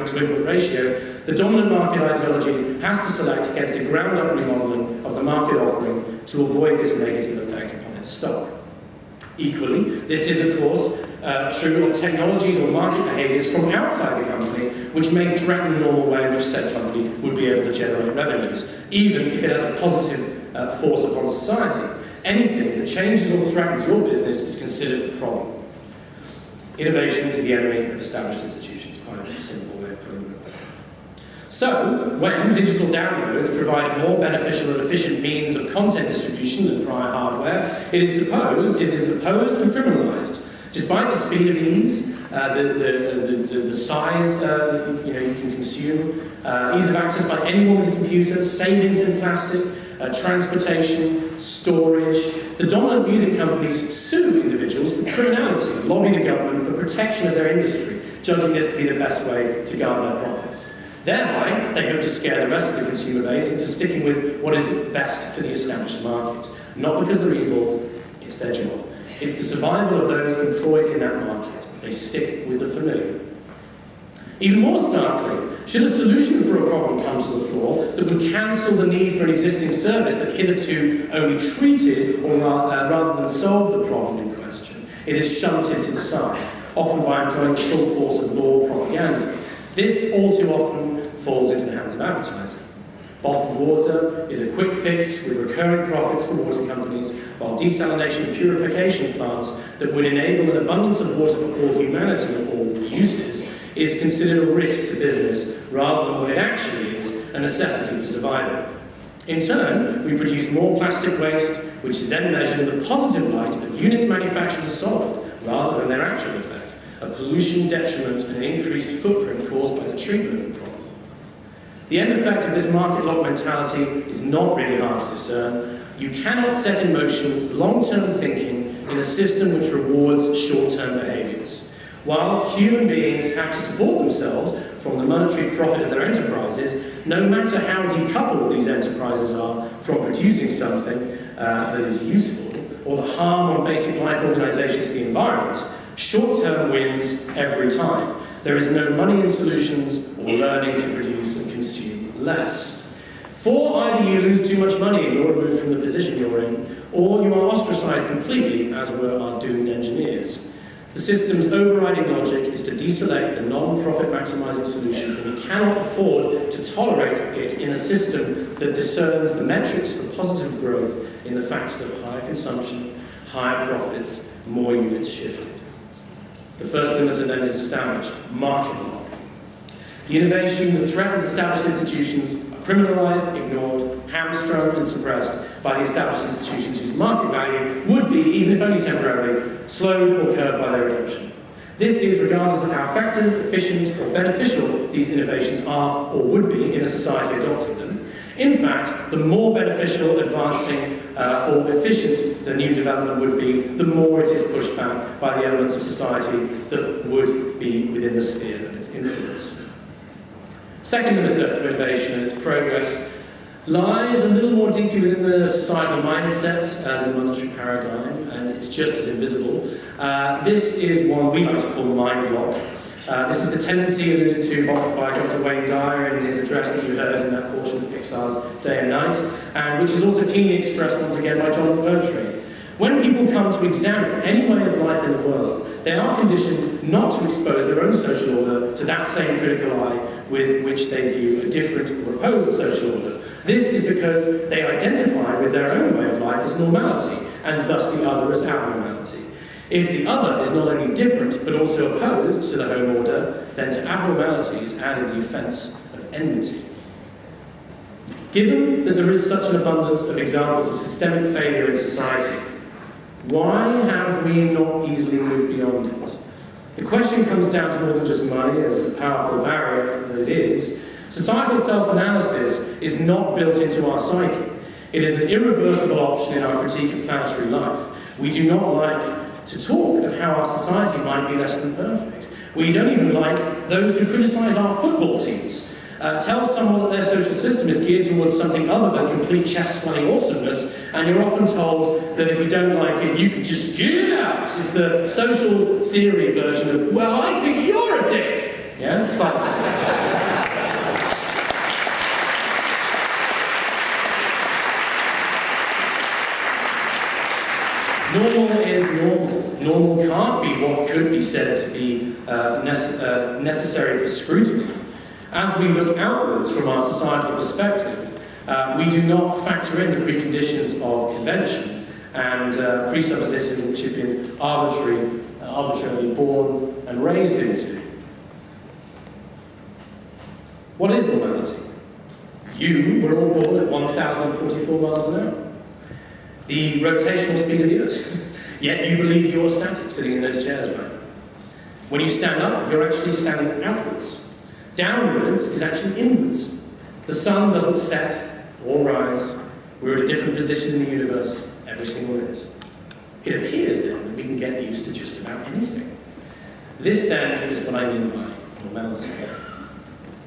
to input ratio, the dominant market ideology has to select against a ground-up remodeling of the market offering to avoid this negative effect upon its stock. Equally, this is of course true of technologies or market behaviours from outside the company, which may threaten the normal way in which said company would be able to generate revenues, even if it has a positive force upon society. Anything that changes or threatens your business is considered a problem. Innovation is the enemy of established institutions. Quite a simple way of putting it. So, when digital downloads provide a more beneficial and efficient means of content distribution than prior hardware, it is opposed and criminalised. Despite the speed of ease, the size that you can consume, ease of access by anyone with a computer, savings in plastic, transportation, storage, the dominant music companies sue individuals for criminality and lobby the government for protection of their industry, judging this to be the best way to garner their profits. Thereby, they hope to scare the rest of the consumer base into sticking with what is best for the established market. Not because they're evil, it's their job. It's the survival of those employed in that market. They stick with the familiar. Even more starkly, should a solution for a problem come to the floor that would cancel the need for an existing service that hitherto only treated or rather than solved the problem in question, it is shunted to the side, often by employing the full force of law propaganda. This all too often falls into the hands of advertising. Bottled water is a quick fix with recurring profits for water companies, while desalination and purification plants that would enable an abundance of water for all humanity and all uses is considered a risk to business rather than what it actually is, a necessity for survival. In turn, we produce more plastic waste, which is then measured in the positive light of units manufactured and sold, rather than their actual effect, a pollution detriment and an increased footprint caused by the treatment of the problem. The end effect of this market lock mentality is not really hard to discern. You cannot set in motion long-term thinking in a system which rewards short-term behaviours. While human beings have to support themselves from the monetary profit of their enterprises, no matter how decoupled these enterprises are from producing something that is useful, or the harm on basic life organisation to the environment, short-term wins every time. There is no money in solutions or learning to produce and consume less. For either you lose too much money and you're removed from the position you're in, or you are ostracised completely, as were our doomed engineers. The system's overriding logic is to deselect the non-profit maximising solution, and we cannot afford to tolerate it in a system that discerns the metrics for positive growth in the facts of higher consumption, higher profits, more units shifted. The first limiter then is established, market lock. The innovation that threatens established institutions are criminalised, ignored, hamstrung and suppressed by the established institutions whose market value would be, even if only temporarily, slowed or curbed by their adoption. This is regardless of how effective, efficient or beneficial these innovations are or would be in a society adopting them. In fact, the more beneficial, advancing or efficient the new development would be, the more it is pushed back by the elements of society that would be within the sphere of its influence. Second limiter to innovation and its progress lies a little more deeply within the societal mindset than the monetary paradigm, and it's just as invisible. This is one we like to call mind lock. This is the tendency alluded to by Dr. Wayne Dyer in his address that you heard in that portion of Pixar's Day and Night, and which is also keenly expressed once again by John Bertrand. When people come to examine any way of life in the world, they are conditioned not to expose their own social order to that same critical eye with which they view a different or opposed social order. This is because they identify with their own way of life as normality, and thus the other as abnormality. If the other is not only different, but also opposed to the home order, then to abnormality is added the offence of enmity. Given that there is such an abundance of examples of systemic failure in society, why have we not easily moved beyond it? The question comes down to more than just money, as a powerful barrier that it is. Societal self-analysis is not built into our psyche. It is an irreversible option in our critique of planetary life. We do not like to talk of how our society might be less than perfect. We don't even like those who criticise our football teams. Tell someone that their social system is geared towards something other than complete chest-swelling awesomeness, and you're often told that if you don't like it, you can just get out. It's the social theory version of, well, I think you're a dick. Yeah? It's like Normal is normal. Normal can't be what could be said to be necessary for scrutiny. As we look outwards from our societal perspective, we do not factor in the preconditions of convention and presuppositions which have been arbitrarily born and raised into. What is normality? You were all born at 1,044 miles an hour. The rotational speed of the Earth. Yet you believe you're static, sitting in those chairs right now. When you stand up, you're actually standing outwards. Downwards is actually inwards. The sun doesn't set or rise. We're at a different position in the universe every single minute. It appears then that we can get used to just about anything. This then is what I mean by normality.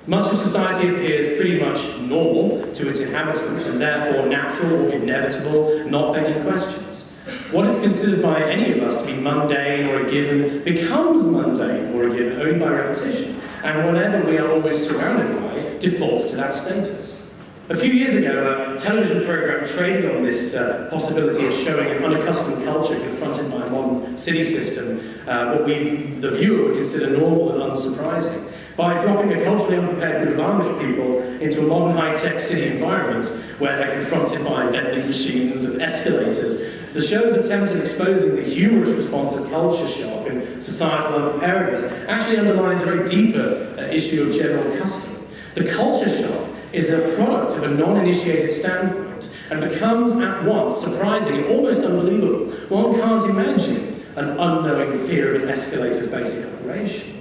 Much of society appears pretty much normal to its inhabitants and therefore natural or inevitable, not begging questions. What is considered by any of us to be mundane or a given becomes mundane or a given only by repetition, and whatever we are always surrounded by defaults to that status. A few years ago, a television program traded on this possibility of showing an unaccustomed culture confronted by a modern city system, what the viewer would consider normal and unsurprising. By dropping a culturally unprepared group of Amish people into a modern high-tech city environment where they're confronted by vending machines and escalators, the show's attempt at exposing the humorous response of culture shock and societal unpreparedness actually underlines a very deeper issue of general custom. The culture shock is a product of a non-initiated standpoint and becomes at once surprising and almost unbelievable. One can't imagine an unknowing fear of an escalator's basic operation.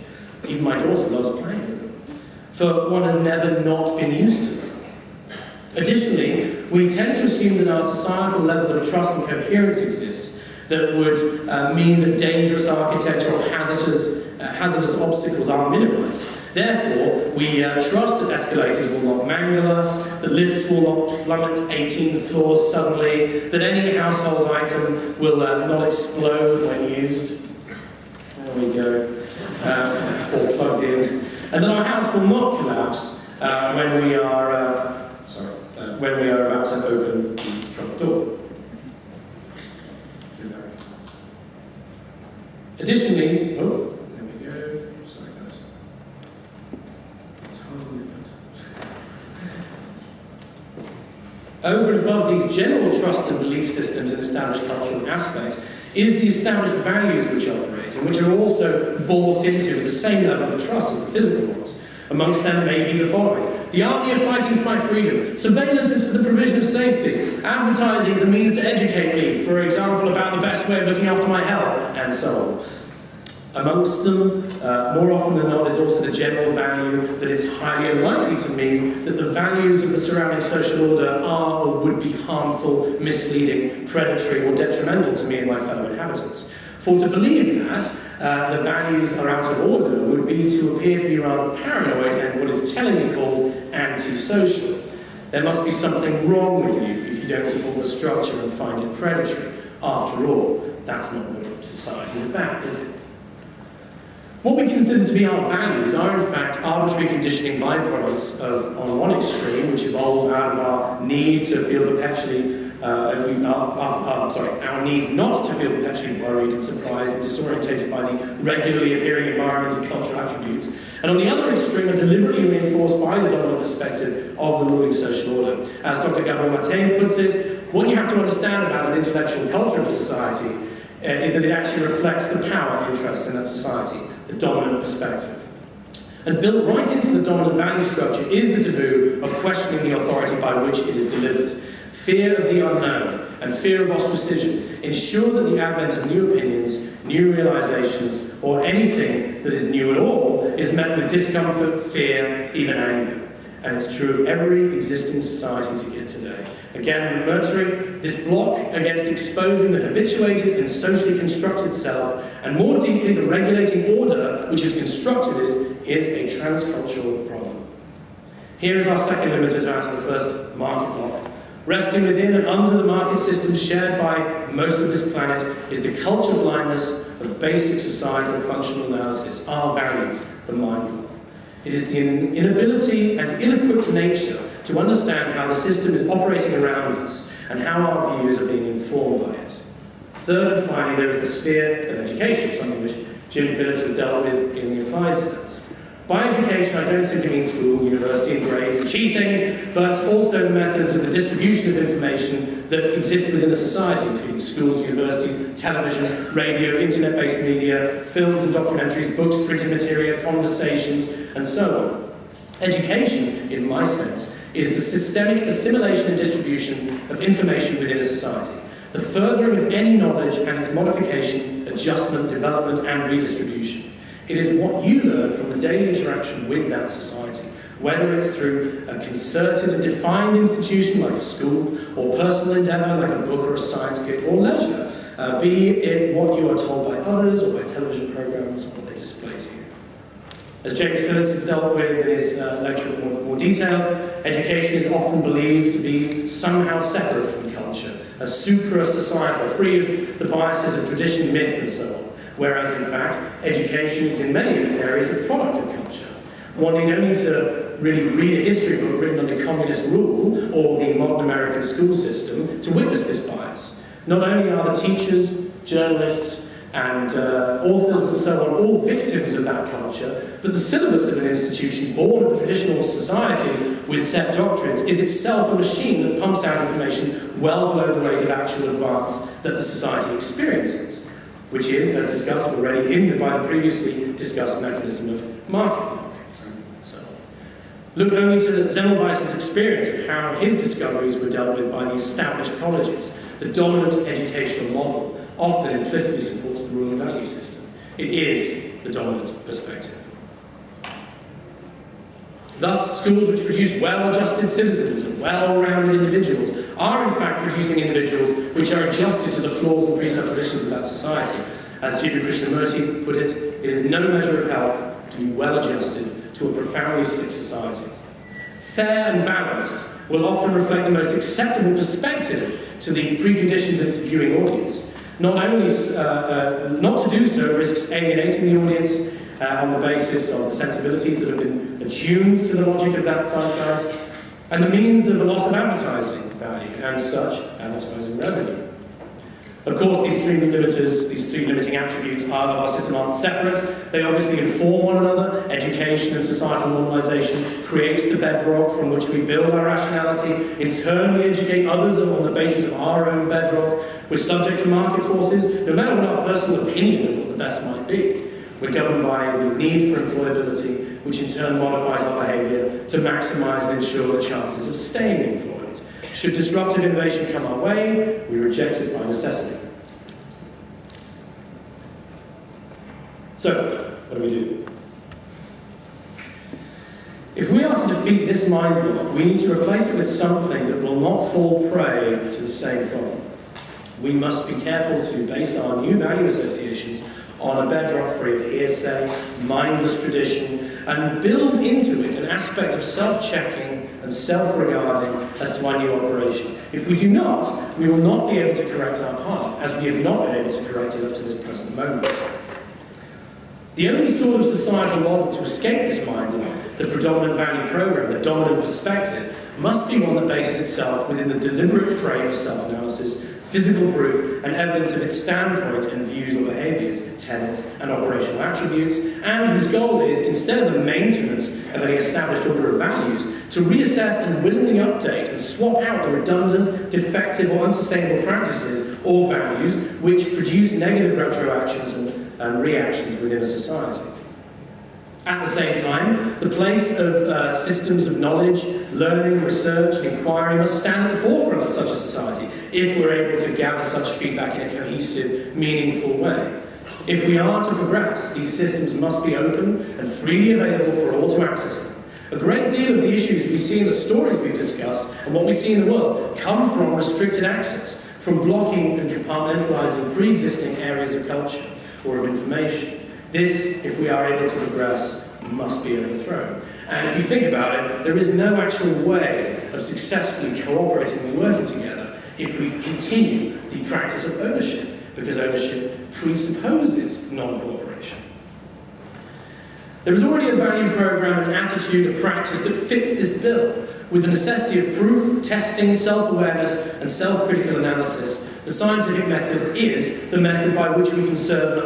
Even my daughter loves playing with them, for one has never not been used to them. Additionally, we tend to assume that our societal level of trust and coherence exists that would mean that dangerous architecture or hazardous obstacles are minimized. Therefore, we trust that escalators will not mangle us, that lifts will not plummet 18 floors suddenly, that any household item will not explode when used. There we go. Or plugged in, and that our house will not collapse when we are about to open the front door. Additionally, there we go. Sorry, guys. Over and above these general trust and belief systems in established cultural aspects is the established values which operate, and which are also bought into at the same level of trust as the physical ones. Amongst them may be the following: the army are fighting for my freedom, surveillance is for the provision of safety, advertising is a means to educate me, for example, about the best way of looking after my health, and so on. Amongst them, more often than not, is also the general value that it's highly unlikely to mean that the values of the surrounding social order are or would be harmful, misleading, predatory, or detrimental to me and my fellow inhabitants. For to believe that the values are out of order would be to appear to be rather paranoid and what is tellingly called antisocial. There must be something wrong with you if you don't support the structure and find it predatory. After all, that's not what society is about, is it? What we consider to be our values are in fact arbitrary conditioning byproducts of, on one extreme, which evolve out of our need to feel perpetually, our need not to feel perpetually worried and surprised and disorientated by the regularly appearing environment and cultural attributes, and on the other extreme are deliberately reinforced by the dominant perspective of the ruling social order. As Dr. Gabor Maté puts it, what you have to understand about an intellectual culture of society is that it actually reflects the power interest in that society, the dominant perspective. And built right into the dominant value structure is the taboo of questioning the authority by which it is delivered. Fear of the unknown and fear of ostracism ensure that the advent of new opinions, new realizations, or anything that is new at all is met with discomfort, fear, even anger. And it's true of every existing society to get today. Again, nurturing this block against exposing the habituated and socially constructed self, and more deeply the regulating order which has constructed it, is a transcultural problem. Here is our second limiter to answer the first market block. Resting within and under the market system shared by most of this planet is the culture blindness of basic societal functional analysis, our values, the mind block. It is the inability and ill-equipped nature to understand how the system is operating around us and how our views are being informed by it. Third and finally, there is the sphere of education, something which Jim Phillips has dealt with in the applied sense. By education, I don't simply mean school, university, and grades, and cheating, but also the methods of the distribution of information that exist within a society, including schools, universities, television, radio, internet-based media, films and documentaries, books, printed material, conversations, and so on. Education, in my sense, is the systemic assimilation and distribution of information within a society, the furthering of any knowledge and its modification, adjustment, development, and redistribution. It is what you learn from the daily interaction with that society, whether it's through a concerted and defined institution like a school, or personal endeavour like a book or a science kit, or leisure, be it what you are told by others or by television programmes or what they display to you. As James Phillips has dealt with in his lecture in more detail, education is often believed to be somehow separate from culture, a supra-societal, free of the biases of tradition, myth, and so on. Whereas, in fact, education is in many of its areas a product of culture. One need only to really read a history book written under communist rule or the modern American school system to witness this bias. Not only are the teachers, journalists, and authors and so on all victims of that culture, but the syllabus of an institution born of a traditional society with set doctrines is itself a machine that pumps out information well below the rate of actual advance that the society experiences, which is, as discussed already, hindered by the previously discussed mechanism of market work. So, look only to Semmelweis's experience of how his discoveries were dealt with by the established colleges. The dominant educational model often implicitly supports the rule and value system. It is the dominant perspective. Thus, schools which produce well-adjusted citizens and well-rounded individuals are in fact producing individuals which are adjusted to the flaws and presuppositions of that society. As G.P. Krishnamurti put it is no measure of health to be well-adjusted to a profoundly sick society. Fair and balance will often reflect the most acceptable perspective to the preconditions of its viewing audience. Not only not to do so risks alienating the audience on the basis of the sensibilities that have been attuned to the logic of that zeitgeist, and the means of a loss of advertising value and such advertising revenue. Of course, these three limiters, these three limiting attributes of our system aren't separate. They obviously inform one another. Education and societal normalization creates the bedrock from which we build our rationality. In turn, we educate others on the basis of our own bedrock. We're subject to market forces, no matter what our personal opinion of what the best might be. We're governed by the need for employability, which in turn modifies our behaviour to maximise and ensure the chances of staying employed. Should disruptive innovation come our way, we reject it by necessity. So, what do? If we are to defeat this mind block, we need to replace it with something that will not fall prey to the same problem. We must be careful to base our new value associations on a bedrock free of hearsay, mindless tradition, and build into it an aspect of self-checking and self-regarding as to our new operation. If we do not, we will not be able to correct our path, as we have not been able to correct it up to this present moment. The only sort of societal model to escape this mind lock, the predominant value program, the dominant perspective, must be one that bases itself within the deliberate frame of self-analysis, physical proof, and evidence of its standpoint and views or behaviours, tenets, and operational attributes, and whose goal is, instead of the maintenance of any established order of values, to reassess and willingly update and swap out the redundant, defective, or unsustainable practices or values which produce negative retroactions and reactions within a society. At the same time, the place of systems of knowledge, learning, research, and inquiry must stand at the forefront of such a society if we're able to gather such feedback in a cohesive, meaningful way. If we are to progress, these systems must be open and freely available for all to access them. A great deal of the issues we see in the stories we've discussed and what we see in the world come from restricted access, from blocking and compartmentalising pre-existing areas of culture or of information. This, if we are able to progress, must be overthrown. And if you think about it, there is no actual way of successfully cooperating and working together if we continue the practice of ownership, because ownership presupposes non-cooperation. There is already a value program, an attitude, a practice that fits this bill, with the necessity of proof, testing, self-awareness, and self-critical analysis The scientific method is the method by which we can serve